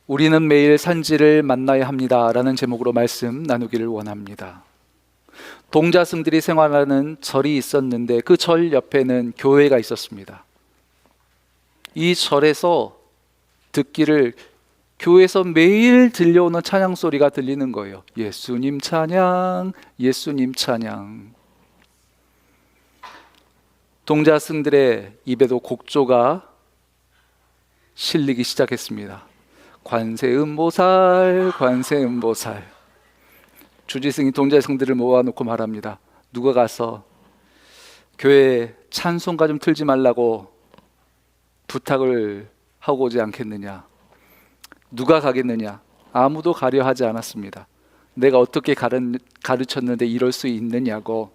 우리는 매일 산지를 만나야 합니다 라는 제목으로 말씀 나누기를 원합니다. 동자승들이 생활하는 절이 있었는데 그 절 옆에는 교회가 있었습니다. 이 절에서 듣기를 교회에서 매일 들려오는 찬양 소리가 들리는 거예요. 예수님 찬양, 예수님 찬양. 동자승들의 입에도 곡조가 실리기 시작했습니다. 관세음보살, 관세음보살. 주지승이 동자승들을 모아놓고 말합니다. 누가 가서 교회 찬송가 좀 틀지 말라고 부탁을 하고 오지 않겠느냐? 누가 가겠느냐? 아무도 가려 하지 않았습니다. 내가 어떻게 가르쳤는데 이럴 수 있느냐고.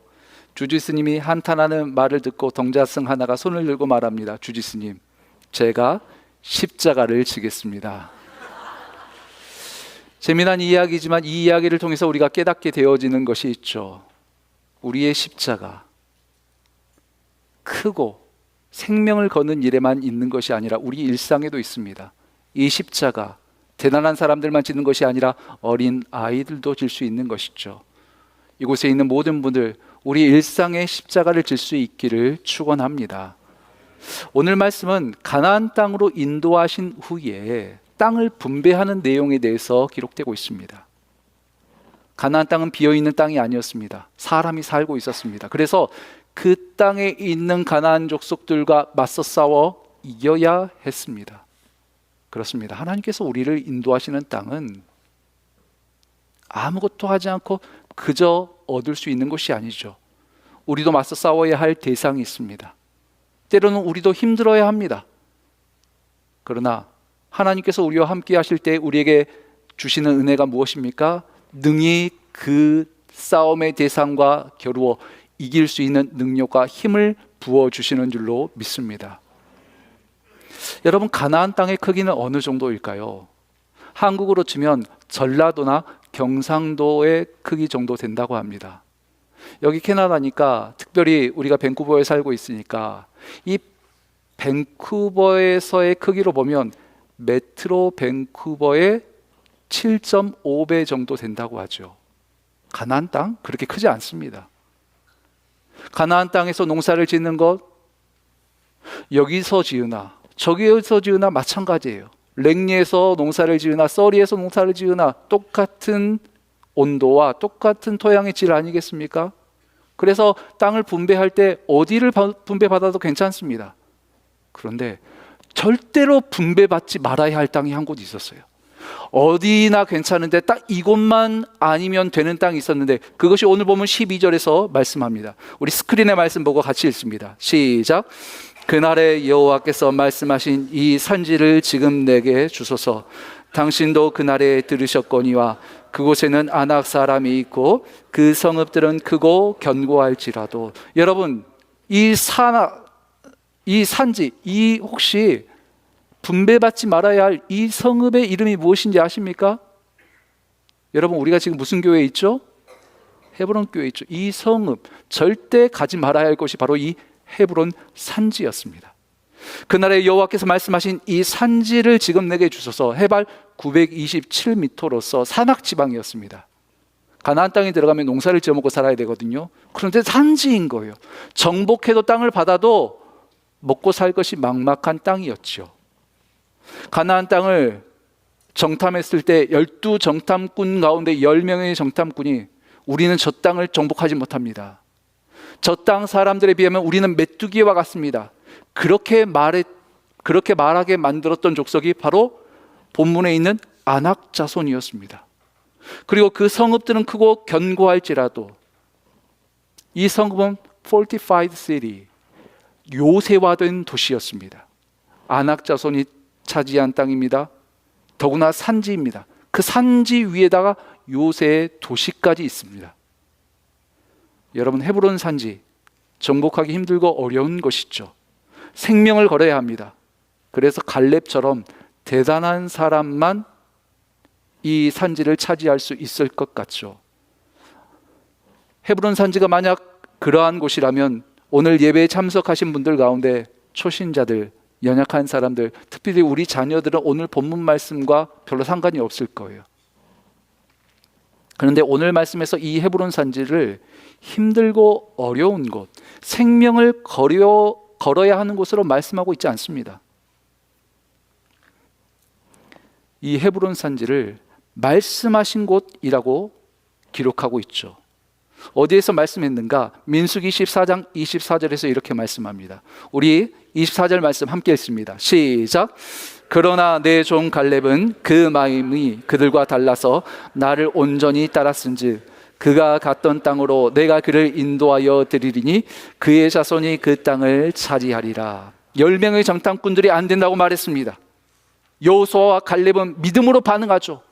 주지스님이 한탄하는 말을 듣고 동자승 하나가 손을 들고 말합니다. 주지스님, 제가 십자가를 지겠습니다. 재미난 이야기지만 이 이야기를 통해서 우리가 깨닫게 되어지는 것이 있죠. 우리의 십자가, 크고 생명을 거는 일에만 있는 것이 아니라 우리 일상에도 있습니다. 이 십자가, 대단한 사람들만 지는 것이 아니라 어린 아이들도 질 수 있는 것이죠. 이곳에 있는 모든 분들, 우리 일상에 십자가를 질 수 있기를 축원합니다. 오늘 말씀은 가나안 땅으로 인도하신 후에 땅을 분배하는 내용에 대해서 기록되고 있습니다. 가나안 땅은 비어있는 땅이 아니었습니다. 사람이 살고 있었습니다. 그래서 그 땅에 있는 가나안 족속들과 맞서 싸워 이겨야 했습니다. 그렇습니다. 하나님께서 우리를 인도하시는 땅은 아무것도 하지 않고 그저 얻을 수 있는 것이 아니죠. 우리도 맞서 싸워야 할 대상이 있습니다. 때로는 우리도 힘들어야 합니다. 그러나 하나님께서 우리와 함께 하실 때 우리에게 주시는 은혜가 무엇입니까? 능히 그 싸움의 대상과 겨루어 이길 수 있는 능력과 힘을 부어주시는 줄로 믿습니다. 여러분, 가나안 땅의 크기는 어느 정도일까요? 한국으로 치면 전라도나 경상도의 크기 정도 된다고 합니다. 여기 캐나다니까, 특별히 우리가 밴쿠버에 살고 있으니까 이 밴쿠버에서의 크기로 보면 메트로 밴쿠버의 7.5배 정도 된다고 하죠. 가나안 땅? 그렇게 크지 않습니다. 가나안 땅에서 농사를 짓는 것, 여기서 지으나 저기에서 지으나 마찬가지예요. 랭리에서 농사를 지으나 써리에서 농사를 지으나 똑같은 온도와 똑같은 토양의 질 아니겠습니까? 그래서 땅을 분배할 때 어디를 분배받아도 괜찮습니다. 그런데 절대로 분배받지 말아야 할 땅이 한 곳 있었어요. 어디나 괜찮은데 딱 이곳만 아니면 되는 땅이 있었는데, 그것이 오늘 보면 12절에서 말씀합니다. 우리 스크린에 말씀 보고 같이 읽습니다. 시작. 그날에 여호와께서 말씀하신 이 산지를 지금 내게 주소서. 당신도 그날에 들으셨거니와 그곳에는 아낙 사람이 있고 그 성읍들은 크고 견고할지라도. 여러분, 이 산지, 이 혹시 분배받지 말아야 할 이 성읍의 이름이 무엇인지 아십니까? 여러분, 우리가 지금 무슨 교회에 있죠? 헤브론 교회에 있죠. 이 성읍, 절대 가지 말아야 할 곳이 바로 이 헤브론 산지였습니다. 그날에 여호와께서 말씀하신 이 산지를 지금 내게 주소서. 해발 927m로서 산악지방이었습니다. 가나안 땅에 들어가면 농사를 지어먹고 살아야 되거든요. 그런데 산지인 거예요. 정복해도 땅을 받아도 먹고 살 것이 막막한 땅이었죠. 가나안 땅을 정탐했을 때 12정탐꾼 가운데 10명의 정탐꾼이 우리는 저 땅을 정복하지 못합니다. 저 땅 사람들에 비하면 우리는 메뚜기와 같습니다. 그렇게 말하게 만들었던 족속이 바로 본문에 있는 아낙 자손이었습니다. 그리고 그 성읍들은 크고 견고할지라도, 이 성읍은 fortified city, 요새화된 도시였습니다. 아낙 자손이 차지한 땅입니다. 더구나 산지입니다. 그 산지 위에다가 요새의 도시까지 있습니다. 여러분, 헤브론 산지 정복하기 힘들고 어려운 것이죠. 생명을 걸어야 합니다. 그래서 갈렙처럼 대단한 사람만 이 산지를 차지할 수 있을 것 같죠. 헤브론 산지가 만약 그러한 곳이라면 오늘 예배에 참석하신 분들 가운데 초신자들, 연약한 사람들, 특별히 우리 자녀들은 오늘 본문 말씀과 별로 상관이 없을 거예요. 그런데 오늘 말씀에서 이 헤브론 산지를 힘들고 어려운 곳, 생명을 걸어야 하는 곳으로 말씀하고 있지 않습니다. 이 헤브론 산지를 말씀하신 곳이라고 기록하고 있죠. 어디에서 말씀했는가? 민수기 14장 24절에서 이렇게 말씀합니다. 우리 24절 말씀 함께 읽습니다. 시작. 그러나 내 종 갈렙은 그 마음이 그들과 달라서 나를 온전히 따랐은즉 그가 갔던 땅으로 내가 그를 인도하여 드리리니 그의 자손이 그 땅을 차지하리라. 10명의 정탐꾼들이 안 된다고 말했습니다. 여호수아와 갈렙은 믿음으로 반응하죠.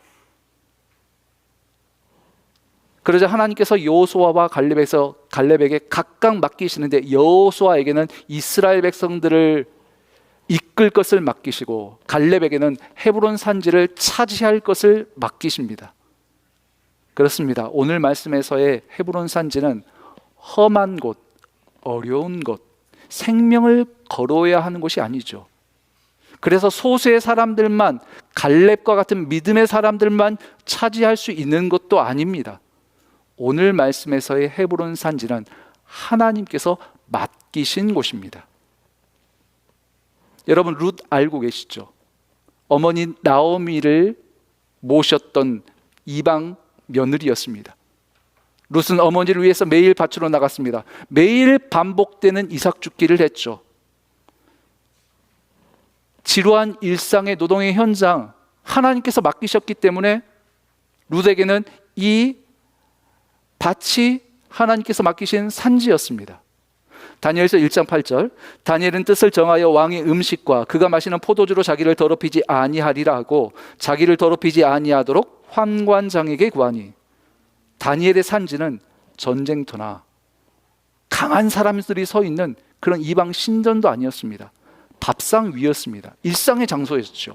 그러자 하나님께서 여호수아와 갈렙에게 각각 맡기시는데, 여호수아에게는 이스라엘 백성들을 이끌 것을 맡기시고 갈렙에게는 헤브론 산지를 차지할 것을 맡기십니다. 그렇습니다. 오늘 말씀에서의 헤브론 산지는 험한 곳, 어려운 곳, 생명을 걸어야 하는 곳이 아니죠. 그래서 소수의 사람들만, 갈렙과 같은 믿음의 사람들만 차지할 수 있는 것도 아닙니다. 오늘 말씀에서의 헤브론 산지는 하나님께서 맡기신 곳입니다. 여러분, 룻 알고 계시죠? 어머니 나오미를 모셨던 이방 며느리였습니다. 룻은 어머니를 위해서 매일 밭으로 나갔습니다. 매일 반복되는 이삭 줍기를 했죠. 지루한 일상의 노동의 현장, 하나님께서 맡기셨기 때문에 룻에게는 이 밭이 하나님께서 맡기신 산지였습니다. 다니엘서 1장 8절, 다니엘은 뜻을 정하여 왕의 음식과 그가 마시는 포도주로 자기를 더럽히지 아니하리라 하고 자기를 더럽히지 아니하도록 환관장에게 구하니, 다니엘의 산지는 전쟁터나 강한 사람들이 서 있는 그런 이방 신전도 아니었습니다. 밥상 위였습니다. 일상의 장소였죠.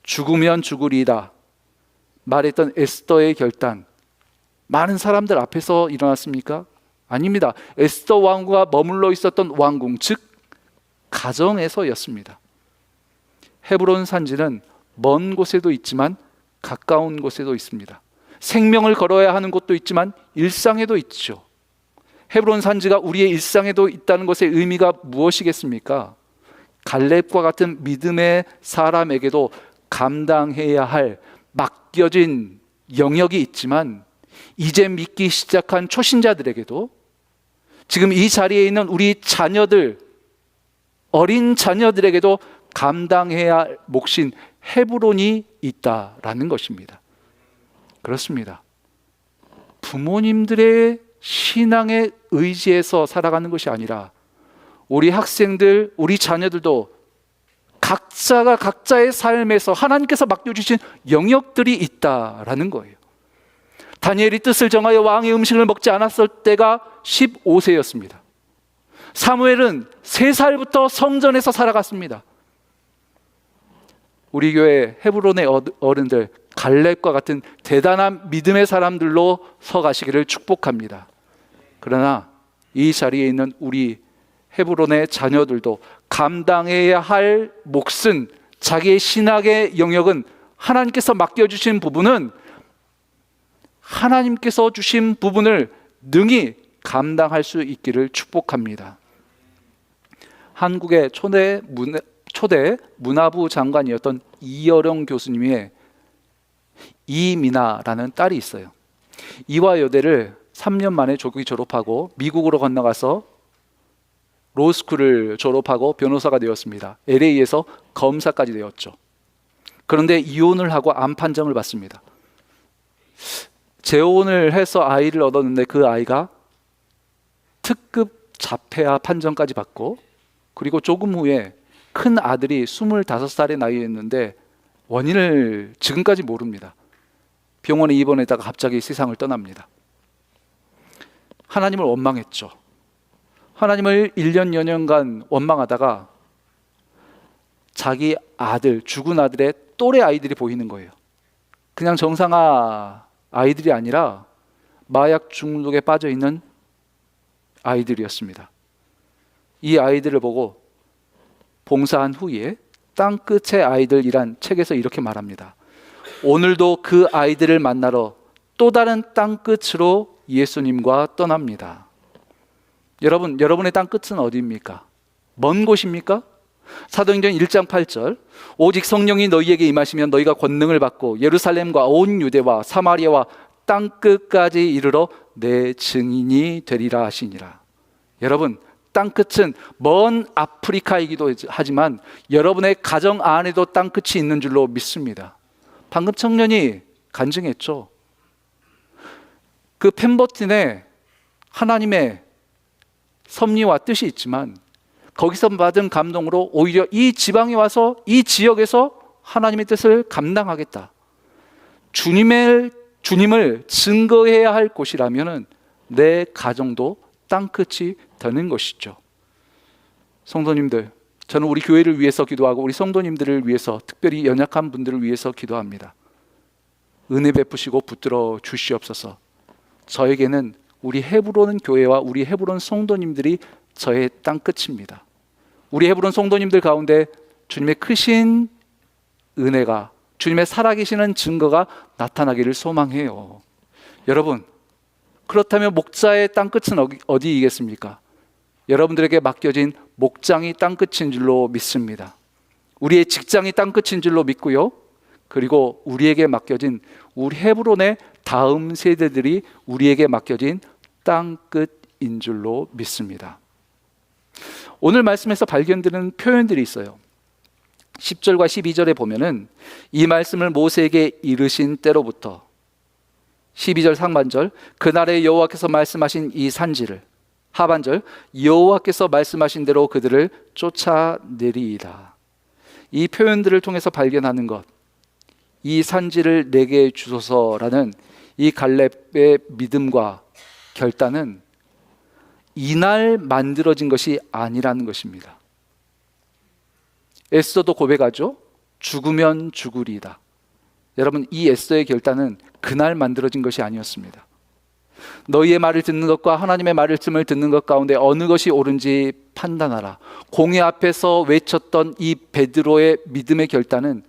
죽으면 죽으리다 말했던 에스더의 결단, 많은 사람들 앞에서 일어났습니까? 아닙니다. 에스더 왕후가 머물러 있었던 왕궁, 즉 가정에서였습니다. 헤브론 산지는 먼 곳에도 있지만 가까운 곳에도 있습니다. 생명을 걸어야 하는 곳도 있지만 일상에도 있죠. 헤브론 산지가 우리의 일상에도 있다는 것의 의미가 무엇이겠습니까? 갈렙과 같은 믿음의 사람에게도 감당해야 할 맡겨진 영역이 있지만, 이제 믿기 시작한 초신자들에게도, 지금 이 자리에 있는 우리 자녀들, 어린 자녀들에게도 감당해야 할 몫인 헤브론이 있다라는 것입니다. 그렇습니다. 부모님들의 신앙의 의지에서 살아가는 것이 아니라 우리 학생들, 우리 자녀들도 각자가 각자의 삶에서 하나님께서 맡겨주신 영역들이 있다라는 거예요. 다니엘이 뜻을 정하여 왕의 음식을 먹지 않았을 때가 15세였습니다. 사무엘은 3살부터 성전에서 살아갔습니다. 우리 교회 헤브론의 어른들, 갈렙과 같은 대단한 믿음의 사람들로 서가시기를 축복합니다. 그러나 이 자리에 있는 우리 헤브론의 자녀들도 감당해야 할 몫은, 자기의 신학의 영역은, 하나님께서 맡겨주신 부분은 하나님께서 주신 부분을 능히 감당할 수 있기를 축복합니다. 한국의 초대 문화부 장관이었던 이여령 교수님의 이미나라는 딸이 있어요. 이화여대를 3년 만에 조기 졸업하고 미국으로 건너가서 로스쿨을 졸업하고 변호사가 되었습니다. LA에서 검사까지 되었죠. 그런데 이혼을 하고 암 판정을 받습니다. 재혼을 해서 아이를 얻었는데 그 아이가 특급 자폐아 판정까지 받고, 그리고 조금 후에 큰 아들이 25살의 나이였는데 원인을 지금까지 모릅니다. 병원에 입원했다가 갑자기 세상을 떠납니다. 하나님을 원망했죠. 하나님을 1년 여년간 원망하다가 자기 아들, 죽은 아들의 또래 아이들이 보이는 거예요. 그냥 정상아 아이들이 아니라 마약 중독에 빠져 있는 아이들이었습니다. 이 아이들을 보고 봉사한 후에 땅끝의 아이들이란 책에서 이렇게 말합니다. 오늘도 그 아이들을 만나러 또 다른 땅끝으로 예수님과 떠납니다. 여러분, 여러분의 땅끝은 어디입니까? 먼 곳입니까? 사도행전 1장 8절, 오직 성령이 너희에게 임하시면 너희가 권능을 받고 예루살렘과 온 유대와 사마리아와 땅끝까지 이르러 내 증인이 되리라 하시니라. 여러분, 땅끝은 먼 아프리카이기도 하지만 여러분의 가정 안에도 땅끝이 있는 줄로 믿습니다. 방금 청년이 간증했죠. 그 펜버튼에 하나님의 섭리와 뜻이 있지만 거기서 받은 감동으로 오히려 이 지방에 와서 이 지역에서 하나님의 뜻을 감당하겠다. 주님을 증거해야 할 곳이라면 내 가정도 땅끝이 되는 것이죠. 성도님들, 저는 우리 교회를 위해서 기도하고 우리 성도님들을 위해서, 특별히 연약한 분들을 위해서 기도합니다. 은혜 베푸시고 붙들어 주시옵소서. 저에게는 우리 헤브론 교회와 우리 헤브론 성도님들이 저의 땅끝입니다. 우리 헤브론 성도님들 가운데 주님의 크신 은혜가, 주님의 살아계시는 증거가 나타나기를 소망해요. 여러분, 그렇다면 목자의 땅끝은 어디이겠습니까? 여러분들에게 맡겨진 목장이 땅끝인 줄로 믿습니다. 우리의 직장이 땅끝인 줄로 믿고요. 그리고 우리에게 맡겨진 우리 헤브론의 다음 세대들이 우리에게 맡겨진 땅끝인 줄로 믿습니다. 오늘 말씀에서 발견되는 표현들이 있어요. 10절과 12절에 보면은 이 말씀을 모세에게 이르신 때로부터, 12절 상반절, 그날에 여호와께서 말씀하신 이 산지를, 하반절, 여호와께서 말씀하신 대로 그들을 쫓아내리이다. 이 표현들을 통해서 발견하는 것, 이 산지를 내게 주소서라는 이 갈렙의 믿음과 결단은 이날 만들어진 것이 아니라는 것입니다. 에스더도 고백하죠. 죽으면 죽으리이다. 여러분, 이 에스더의 결단은 그날 만들어진 것이 아니었습니다. 너희의 말을 듣는 것과 하나님의 말씀을 듣는 것 가운데 어느 것이 옳은지 판단하라. 공회 앞에서 외쳤던 이 베드로의 믿음의 결단은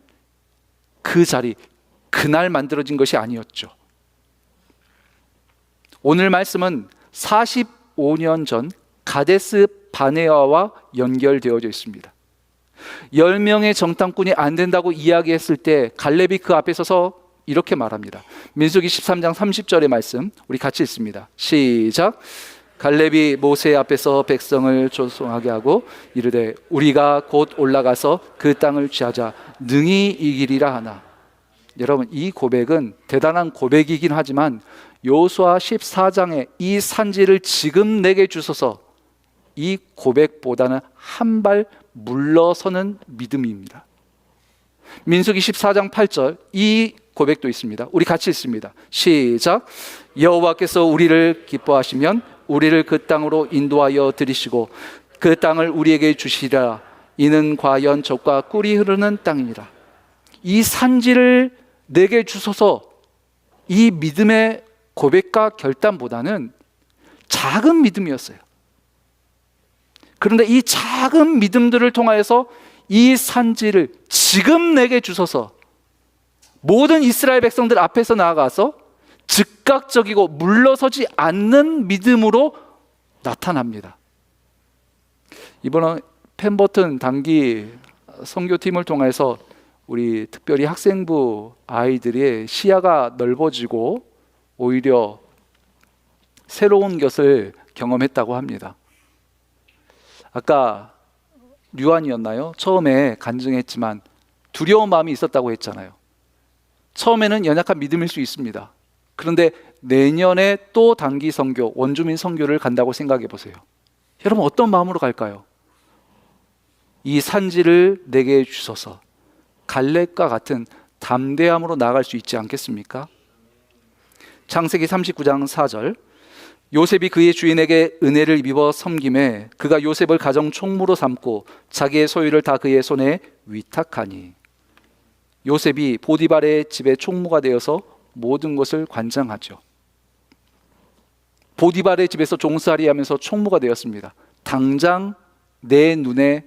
그 자리, 그날 만들어진 것이 아니었죠. 오늘 말씀은 45년 전 가데스 바네아와 연결되어져 있습니다. 10명의 정탐꾼이 안 된다고 이야기했을 때 갈렙이 그 앞에 서서 이렇게 말합니다. 민수기 13장 30절의 말씀 우리 같이 읽습니다. 시작. 갈렙이 모세 앞에서 백성을 조송하게 하고 이르되 우리가 곧 올라가서 그 땅을 취하자 능히 이기리라 하나. 여러분, 이 고백은 대단한 고백이긴 하지만 여호수아 14장의 이 산지를 지금 내게 주소서, 이 고백보다는 한 발 물러서는 믿음입니다. 민수기 14장 8절 이 고백도 있습니다. 우리 같이 읽습니다. 시작. 여호와께서 우리를 기뻐하시면 우리를 그 땅으로 인도하여 들이시고 그 땅을 우리에게 주시리라. 이는 과연 젖과 꿀이 흐르는 땅이니라. 이 산지를 내게 주소서, 이 믿음의 고백과 결단보다는 작은 믿음이었어요. 그런데 이 작은 믿음들을 통하여서 이 산지를 지금 내게 주소서, 모든 이스라엘 백성들 앞에서 나아가서 즉각적이고 물러서지 않는 믿음으로 나타납니다. 이번에 펜버튼 단기 선교팀을 통해서 우리 특별히 학생부 아이들의 시야가 넓어지고 오히려 새로운 것을 경험했다고 합니다. 아까 류안이었나요? 처음에 간증했지만 두려운 마음이 있었다고 했잖아요. 처음에는 연약한 믿음일 수 있습니다. 그런데 내년에 또 단기 선교, 원주민 선교를 간다고 생각해 보세요. 여러분, 어떤 마음으로 갈까요? 이 산지를 내게 주소서, 갈렙과 같은 담대함으로 나아갈 수 있지 않겠습니까? 창세기 39장 4절, 요셉이 그의 주인에게 은혜를 입어 섬김에 그가 요셉을 가정 총무로 삼고 자기의 소유를 다 그의 손에 위탁하니. 요셉이 보디발의 집의 총무가 되어서 모든 것을 관장하죠. 보디발의 집에서 종살이하면서 총무가 되었습니다. 당장 내 눈에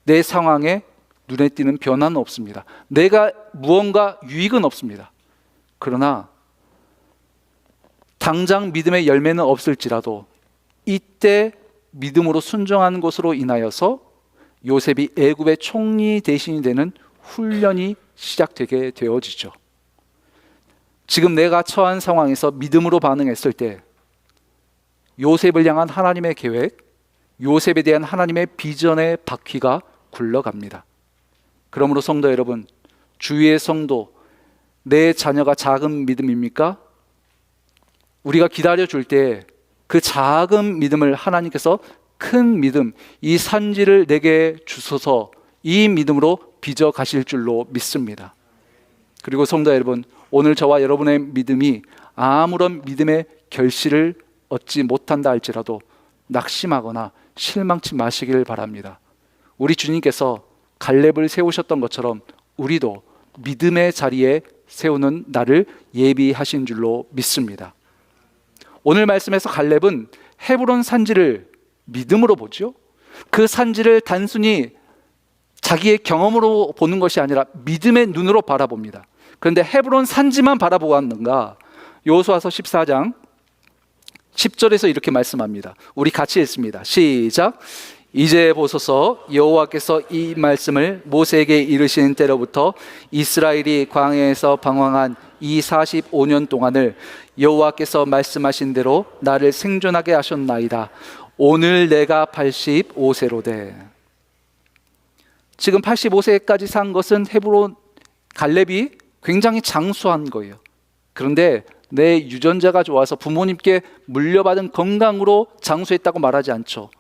내 상황에 눈에 띄는 변화는 없습니다. 내가 무언가 유익은 없습니다. 그러나 당장 믿음의 열매는 없을지라도 이때 믿음으로 순종하는 것으로 인하여서 요셉이 애굽의 총리 대신이 되는 훈련이 시작되게 되어지죠. 지금 내가 처한 상황에서 믿음으로 반응했을 때 요셉을 향한 하나님의 계획, 요셉에 대한 하나님의 비전의 바퀴가 굴러갑니다. 그러므로 성도 여러분, 주위의 성도, 내 자녀가 작은 믿음입니까? 우리가 기다려줄 때 그 작은 믿음을 하나님께서 큰 믿음, 이 산지를 내게 주소서, 이 믿음으로 빚어 가실 줄로 믿습니다. 그리고 성도 여러분, 오늘 저와 여러분의 믿음이 아무런 믿음의 결실을 얻지 못한다 할지라도 낙심하거나 실망치 마시길 바랍니다. 우리 주님께서 갈렙을 세우셨던 것처럼 우리도 믿음의 자리에 세우는 날을 예비하신 줄로 믿습니다. 오늘 말씀에서 갈렙은 헤브론 산지를 믿음으로 보죠. 그 산지를 단순히 자기의 경험으로 보는 것이 아니라 믿음의 눈으로 바라봅니다. 그런데 헤브론 산지만 바라보았는가? 여호수아서 14장 10절에서 이렇게 말씀합니다. 우리 같이 읽습니다. 시작. 이제 보소서, 여호와께서 이 말씀을 모세에게 이르신 때로부터 이스라엘이 광야에서 방황한 이 45년 동안을 여호와께서 말씀하신 대로 나를 생존하게 하셨나이다. 오늘 내가 85세로되. 지금 85세까지 산 것은 헤브론 갈렙이 굉장히 장수한 거예요. 그런데 내 유전자가 좋아서 부모님께 물려받은 건강으로 장수했다고 말하지 않죠.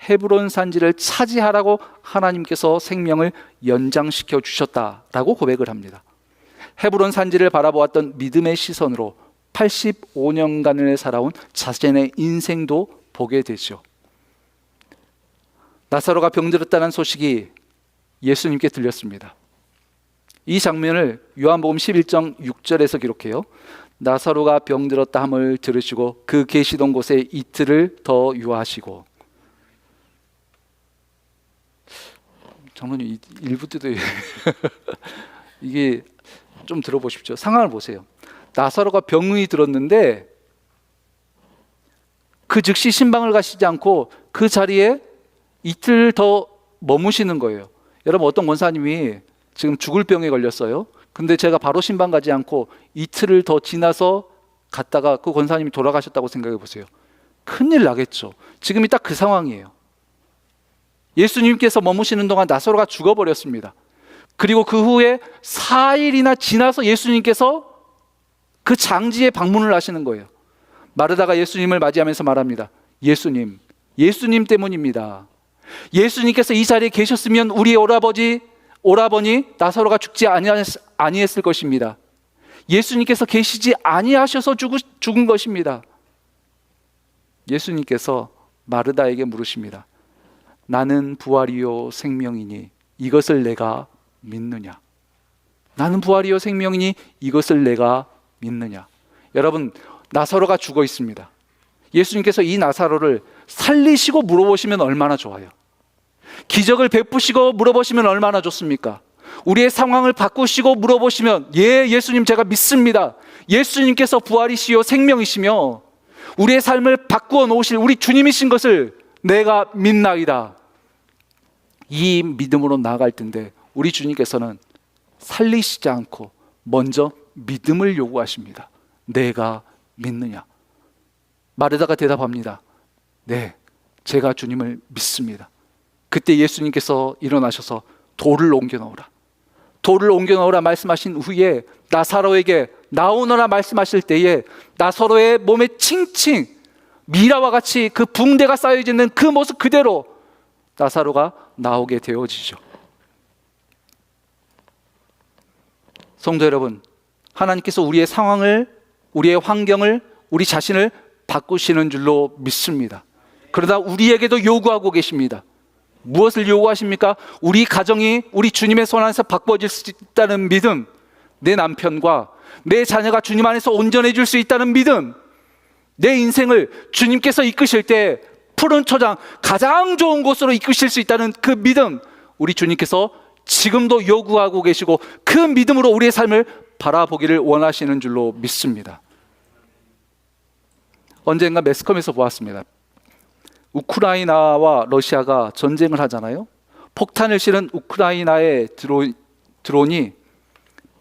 헤브론 산지를 차지하라고 하나님께서 생명을 연장시켜 주셨다라고 고백을 합니다. 헤브론 산지를 바라보았던 믿음의 시선으로 85년간을 살아온 자신의 인생도 보게 되죠. 나사로가 병들었다는 소식이 예수님께 들렸습니다. 이 장면을 요한복음 11장 6절에서 기록해요. 나사로가 병들었다 함을 들으시고 그 계시던 곳에 이틀을 더 유하시고. 장로님, 일부 때도 이게 좀 들어보십시오. 상황을 보세요. 나사로가 병이 들었는데 그 즉시 신방을 가시지 않고 그 자리에 이틀 더 머무시는 거예요. 여러분, 어떤 권사님이 지금 죽을 병에 걸렸어요. 근데 제가 바로 신방 가지 않고 이틀을 더 지나서 갔다가 그 권사님이 돌아가셨다고 생각해 보세요. 큰일 나겠죠. 지금이 딱 그 상황이에요. 예수님께서 머무시는 동안 나사로가 죽어버렸습니다. 그리고 그 후에 4일이나 지나서 예수님께서 그 장지에 방문을 하시는 거예요. 마르다가 예수님을 맞이하면서 말합니다. 예수님 때문입니다. 예수님께서 이 자리에 계셨으면 우리 오라버니 나사로가 죽지 아니했을 것입니다. 예수님께서 계시지 아니하셔서 죽은 것입니다. 예수님께서 마르다에게 물으십니다. 나는 부활이요 생명이니 이것을 내가 믿느냐? 나는 부활이요 생명이니 이것을 내가 믿느냐? 여러분, 나사로가 죽어 있습니다. 예수님께서 이 나사로를 살리시고 물어보시면 얼마나 좋아요. 기적을 베푸시고 물어보시면 얼마나 좋습니까? 우리의 상황을 바꾸시고 물어보시면, 예, 예수님 제가 믿습니다. 예수님께서 부활이시요 생명이시며 우리의 삶을 바꾸어 놓으실 우리 주님이신 것을 내가 믿나이다. 이 믿음으로 나아갈 텐데 우리 주님께서는 살리시지 않고 먼저 믿음을 요구하십니다. 내가 믿느냐? 마르다가 대답합니다. 네, 제가 주님을 믿습니다. 그때 예수님께서 일어나셔서 돌을 옮겨 넣으라. 돌을 옮겨 넣으라 말씀하신 후에 나사로에게 나오너라 말씀하실 때에 나사로의 몸에 칭칭 미라와 같이 그 붕대가 쌓여져 있는 그 모습 그대로 나사로가 나오게 되어지죠. 성도 여러분, 하나님께서 우리의 상황을, 우리의 환경을, 우리 자신을 바꾸시는 줄로 믿습니다. 그러다 우리에게도 요구하고 계십니다. 무엇을 요구하십니까? 우리 가정이 우리 주님의 손 안에서 바꿔질 수 있다는 믿음, 내 남편과 내 자녀가 주님 안에서 온전해질 수 있다는 믿음, 내 인생을 주님께서 이끄실 때 푸른 초장 가장 좋은 곳으로 이끄실 수 있다는 그 믿음, 우리 주님께서 지금도 요구하고 계시고 그 믿음으로 우리의 삶을 바라보기를 원하시는 줄로 믿습니다. 언젠가 매스컴에서 보았습니다. 우크라이나와 러시아가 전쟁을 하잖아요. 폭탄을 실은 우크라이나의 드론이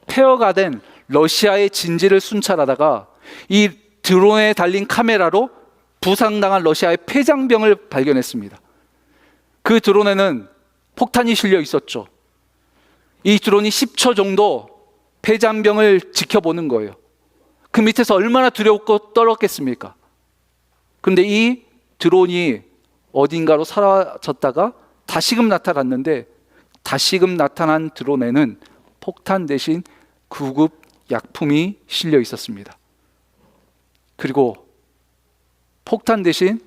폐허가 된 러시아의 진지를 순찰하다가 이 드론에 달린 카메라로 부상당한 러시아의 폐장병을 발견했습니다. 그 드론에는 폭탄이 실려 있었죠. 이 드론이 10초 정도 폐장병을 지켜보는 거예요. 그 밑에서 얼마나 두렵고 떨었겠습니까? 그런데 이 드론이 어딘가로 사라졌다가 다시금 나타났는데, 다시금 나타난 드론에는 폭탄 대신 구급 약품이 실려 있었습니다. 그리고 폭탄 대신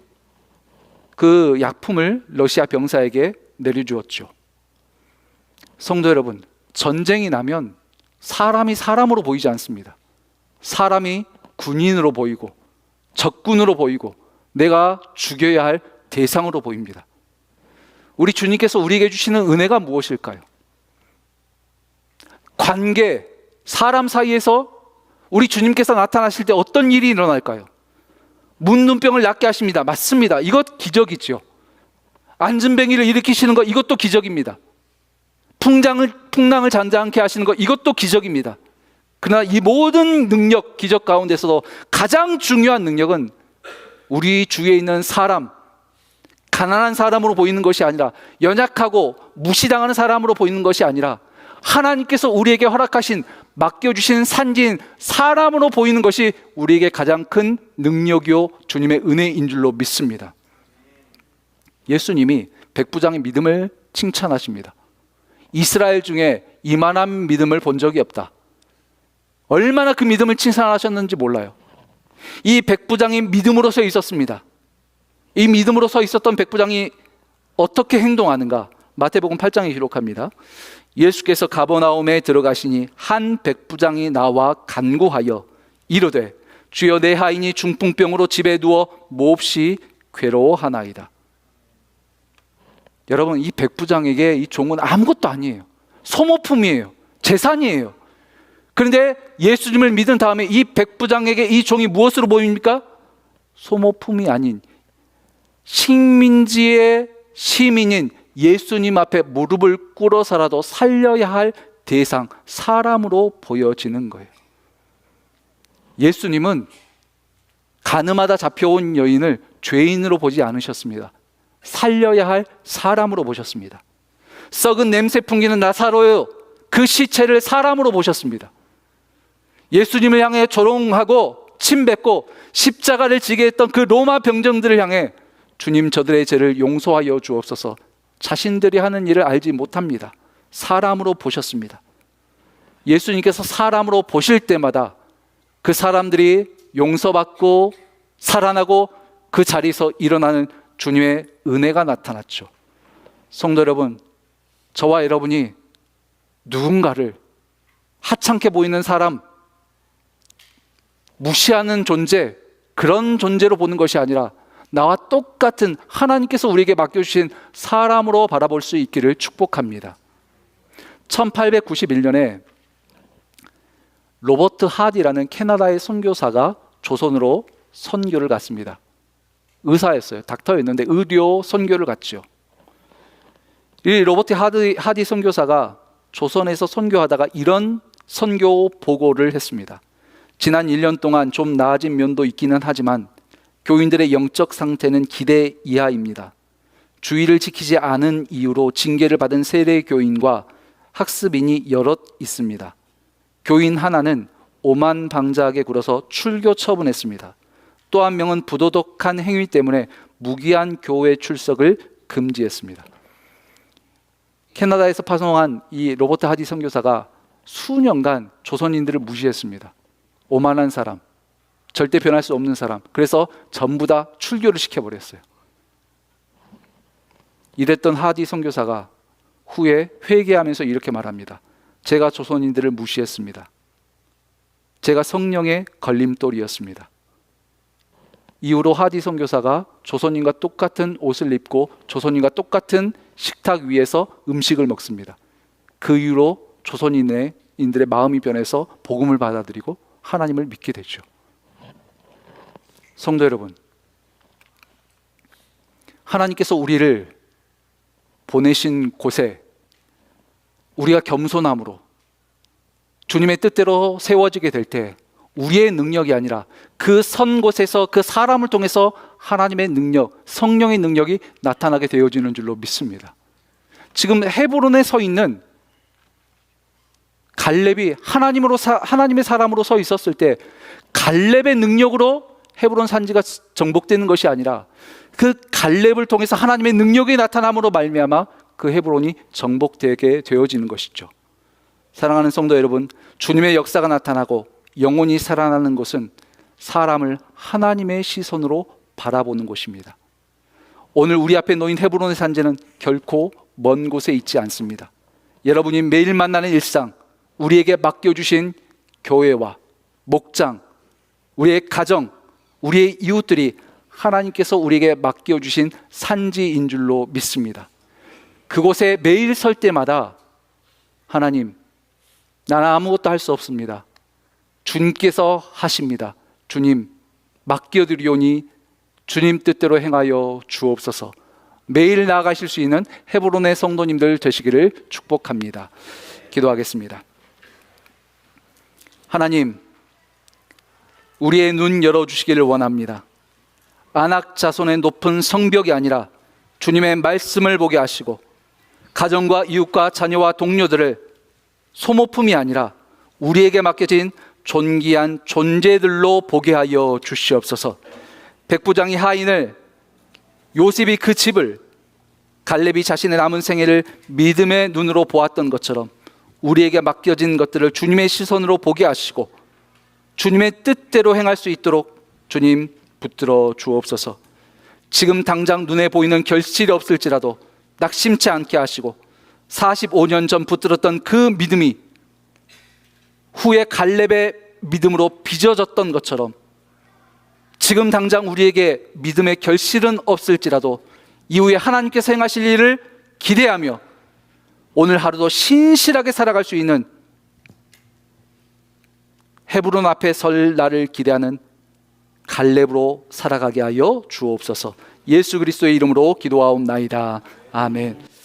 그 약품을 러시아 병사에게 내려주었죠. 성도 여러분, 전쟁이 나면 사람이 사람으로 보이지 않습니다. 사람이 군인으로 보이고 적군으로 보이고 내가 죽여야 할 대상으로 보입니다. 우리 주님께서 우리에게 주시는 은혜가 무엇일까요? 관계, 사람 사이에서 우리 주님께서 나타나실 때 어떤 일이 일어날까요? 문둥병을 낫게 하십니다. 맞습니다. 이것 기적이죠. 안진뱅이를 일으키시는 것, 이것도 기적입니다. 풍랑을 잔잔케 하시는 것, 이것도 기적입니다. 그러나 이 모든 능력, 기적 가운데서도 가장 중요한 능력은 우리 주위에 있는 사람, 가난한 사람으로 보이는 것이 아니라, 연약하고 무시당하는 사람으로 보이는 것이 아니라, 하나님께서 우리에게 허락하신, 맡겨주신 산지인 사람으로 보이는 것이 우리에게 가장 큰 능력이요 주님의 은혜인 줄로 믿습니다. 예수님이 백부장의 믿음을 칭찬하십니다. 이스라엘 중에 이만한 믿음을 본 적이 없다. 얼마나 그 믿음을 칭찬하셨는지 몰라요. 이 백부장이 믿음으로 서 있었습니다. 이 믿음으로 서 있었던 백부장이 어떻게 행동하는가? 마태복음 8장에 기록합니다. 예수께서 가버나움에 들어가시니 한 백부장이 나와 간구하여 이르되 주여 내 하인이 중풍병으로 집에 누워 몹시 괴로워하나이다. 여러분, 이 백부장에게 이 종은 아무것도 아니에요. 소모품이에요. 재산이에요. 그런데 예수님을 믿은 다음에 이 백부장에게 이 종이 무엇으로 보입니까? 소모품이 아닌 식민지의 시민인 예수님 앞에 무릎을 꿇어서라도 살려야 할 대상, 사람으로 보여지는 거예요. 예수님은 가늠하다 잡혀온 여인을 죄인으로 보지 않으셨습니다. 살려야 할 사람으로 보셨습니다. 썩은 냄새 풍기는 나사로요, 그 시체를 사람으로 보셨습니다. 예수님을 향해 조롱하고 침뱉고 십자가를 지게 했던 그 로마 병정들을 향해 주님, 저들의 죄를 용서하여 주옵소서. 자신들이 하는 일을 알지 못합니다. 사람으로 보셨습니다. 예수님께서 사람으로 보실 때마다 그 사람들이 용서받고 살아나고 그 자리에서 일어나는 주님의 은혜가 나타났죠. 성도 여러분, 저와 여러분이 누군가를 하찮게 보이는 사람, 무시하는 존재, 그런 존재로 보는 것이 아니라 나와 똑같은 하나님께서 우리에게 맡겨주신 사람으로 바라볼 수 있기를 축복합니다. 1891년에 로버트 하디라는 캐나다의 선교사가 조선으로 선교를 갔습니다. 의사였어요. 닥터였는데 의료 선교를 갔죠. 이 로버트 하디 선교사가 조선에서 선교하다가 이런 선교 보고를 했습니다. 지난 1년 동안 좀 나아진 면도 있기는 하지만 교인들의 영적 상태는 기대 이하입니다. 주의를 지키지 않은 이유로 징계를 받은 세례 교인과 학습인이 여럿 있습니다. 교인 하나는 오만 방자하게 굴어서 출교 처분했습니다. 또 한 명은 부도덕한 행위 때문에 무기한 교회 출석을 금지했습니다. 캐나다에서 파송한 이 로버트 하디 선교사가 수년간 조선인들을 무시했습니다. 오만한 사람, 절대 변할 수 없는 사람, 그래서 전부 다 출교를 시켜버렸어요. 이랬던 하디 선교사가 후에 회개하면서 이렇게 말합니다. 제가 조선인들을 무시했습니다. 제가 성령의 걸림돌이었습니다. 이후로 하디 선교사가 조선인과 똑같은 옷을 입고 조선인과 똑같은 식탁 위에서 음식을 먹습니다. 그 이후로 조선인들의 마음이 변해서 복음을 받아들이고 하나님을 믿게 되죠. 성도 여러분, 하나님께서 우리를 보내신 곳에 우리가 겸손함으로 주님의 뜻대로 세워지게 될 때 우리의 능력이 아니라 그 선 곳에서 그 사람을 통해서 하나님의 능력, 성령의 능력이 나타나게 되어지는 줄로 믿습니다. 지금 헤브론에 서 있는 갈렙이 하나님의 사람으로 서 있었을 때 갈렙의 능력으로 헤브론 산지가 정복되는 것이 아니라 그 갈렙을 통해서 하나님의 능력이 나타남으로 말미암아 그 헤브론이 정복되게 되어지는 것이죠. 사랑하는 성도 여러분, 주님의 역사가 나타나고 영혼이 살아나는 것은 사람을 하나님의 시선으로 바라보는 것입니다. 오늘 우리 앞에 놓인 헤브론의 산지는 결코 먼 곳에 있지 않습니다. 여러분이 매일 만나는 일상, 우리에게 맡겨주신 교회와 목장, 우리의 가정, 우리의 이웃들이 하나님께서 우리에게 맡겨주신 산지인 줄로 믿습니다. 그곳에 매일 설 때마다 하나님, 나는 아무것도 할 수 없습니다. 주님께서 하십니다. 주님, 맡겨드리오니 주님 뜻대로 행하여 주옵소서. 매일 나아가실 수 있는 헤브론의 성도님들 되시기를 축복합니다. 기도하겠습니다. 하나님, 우리의 눈 열어주시기를 원합니다. 안악 자손의 높은 성벽이 아니라 주님의 말씀을 보게 하시고 가정과 이웃과 자녀와 동료들을 소모품이 아니라 우리에게 맡겨진 존귀한 존재들로 보게 하여 주시옵소서. 백부장이 하인을, 요셉이 그 집을, 갈렙이 자신의 남은 생애를 믿음의 눈으로 보았던 것처럼 우리에게 맡겨진 것들을 주님의 시선으로 보게 하시고 주님의 뜻대로 행할 수 있도록 주님 붙들어 주옵소서. 지금 당장 눈에 보이는 결실이 없을지라도 낙심치 않게 하시고 45년 전 붙들었던 그 믿음이 후에 갈렙의 믿음으로 빚어졌던 것처럼 지금 당장 우리에게 믿음의 결실은 없을지라도 이후에 하나님께서 행하실 일을 기대하며 오늘 하루도 신실하게 살아갈 수 있는 헤브론 앞에 설 날을 기대하는 갈렙으로 살아가게 하여 주옵소서. 예수 그리스도의 이름으로 기도하옵나이다. 아멘.